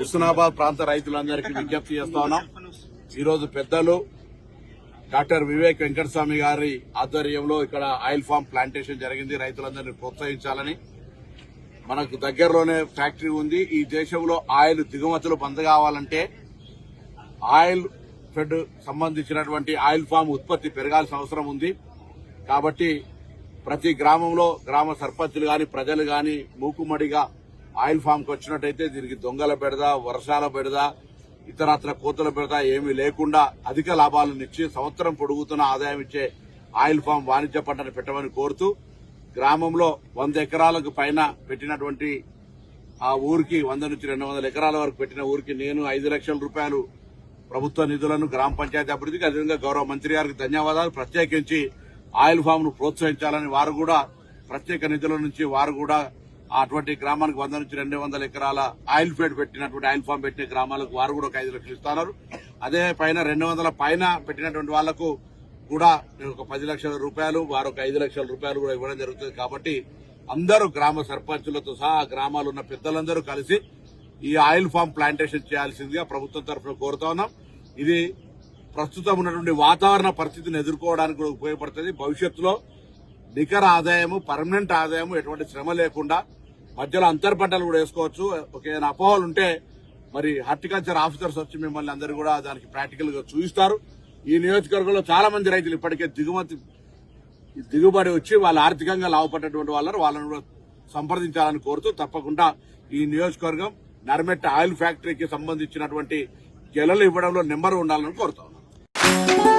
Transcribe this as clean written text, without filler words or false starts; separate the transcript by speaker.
Speaker 1: హుస్నాబాద్ ప్రాంత రైతులందరికీ విజ్ఞప్తి చేస్తా ఉన్నాం. ఈరోజు పెద్దలు డాక్టర్ వివేక్ వెంకటస్వామి గారి ఆధ్వర్యంలో ఇక్కడ ఆయిల్ ఫామ్ ప్లాంటేషన్ జరిగింది. రైతులందరినీ ప్రోత్సహించాలని. మనకు దగ్గరలోనే ఫ్యాక్టరీ ఉంది. ఈ దేశంలో ఆయిల్ దిగుమతులు బంద్ కావాలంటే ఆయిల్ ఫెడ్ సంబంధించినటువంటి ఆయిల్ ఫామ్ ఉత్పత్తి పెరగాల్సిన అవసరం ఉంది. కాబట్టి ప్రతి గ్రామంలో గ్రామ సర్పంచులు గాని ప్రజలు గాని మూకుమ్మడిగా ఆయిల్ ఫామ్ కు వచ్చినట్టయితే దీనికి దొంగల బెడద, వర్షాల బెడద, ఇతరత్ర కోతల బెడద ఏమీ లేకుండా అధిక లాభాలను ఇచ్చి సంవత్సరం పొడుగుతున్న ఆదాయం ఇచ్చే ఆయిల్ ఫామ్ వాణిజ్య పంటను పెట్టమని కోరుతూ గ్రామంలో 100 ఎకరాలకు పైన పెట్టినటువంటి ఆ ఊరికి 100 నుంచి 200 ఎకరాల వరకు పెట్టిన ఊరికి నేను 5 లక్షల రూపాయలు ప్రభుత్వ నిధులను గ్రామ పంచాయతీ అభివృద్ధికి అదేవిధంగా గౌరవ మంత్రి గారికి ధన్యవాదాలు. ప్రత్యేకించి ఆయిల్ ఫామ్ ను ప్రోత్సహించాలని వారు కూడా ప్రత్యేక నిధుల నుంచి వారు కూడా అటువంటి గ్రామానికి 100 నుంచి 200 ఎకరాల ఆయిల్ ఫీడ్ పెట్టినటువంటి ఆయిల్ ఫామ్ పెట్టిన గ్రామాలకు వారు కూడా ఒక 5 లక్షలు ఇస్తున్నారు. అదే పైన 200 పైన పెట్టినటువంటి వాళ్లకు కూడా ఒక 10 లక్షల రూపాయలు, వారు ఒక 5 లక్షల రూపాయలు కూడా ఇవ్వడం జరుగుతుంది. కాబట్టి అందరూ గ్రామ సర్పంచులతో సహా గ్రామాలు ఉన్న పెద్దలందరూ కలిసి ఈ ఆయిల్ ఫామ్ ప్లాంటేషన్ చేయాల్సిందిగా ప్రభుత్వం తరఫున కోరుతా ఉన్నాం. ఇది ప్రస్తుతం ఉన్నటువంటి వాతావరణ పరిస్థితిని ఎదుర్కోవడానికి కూడా ఉపయోగపడుతుంది. భవిష్యత్తులో నికర ఆదాయము, పర్మనెంట్ ఆదాయము, ఎటువంటి శ్రమ లేకుండా మధ్యలో అంతర్ పంటలు కూడా వేసుకోవచ్చు. ఏదైనా అపోహలు ఉంటే మరి హార్టికల్చర్ ఆఫీసర్స్ వచ్చి మిమ్మల్ని అందరూ కూడా దానికి ప్రాక్టికల్ గా చూపిస్తారు. ఈ నియోజకవర్గంలో చాలా మంది రైతులు ఇప్పటికే దిగుబడి వచ్చి వాళ్ళు ఆర్థికంగా లాభపడ్డటువంటి వాళ్ళను కూడా సంప్రదించాలని కోరుతూ తప్పకుండా ఈ నియోజకవర్గం నర్మెట్ ఆయిల్ ఫ్యాక్టరీకి సంబంధించినటువంటి గెలలు ఇవ్వడంలో నెంబర్ ఉండాలని కోరుతా ఉన్నాం.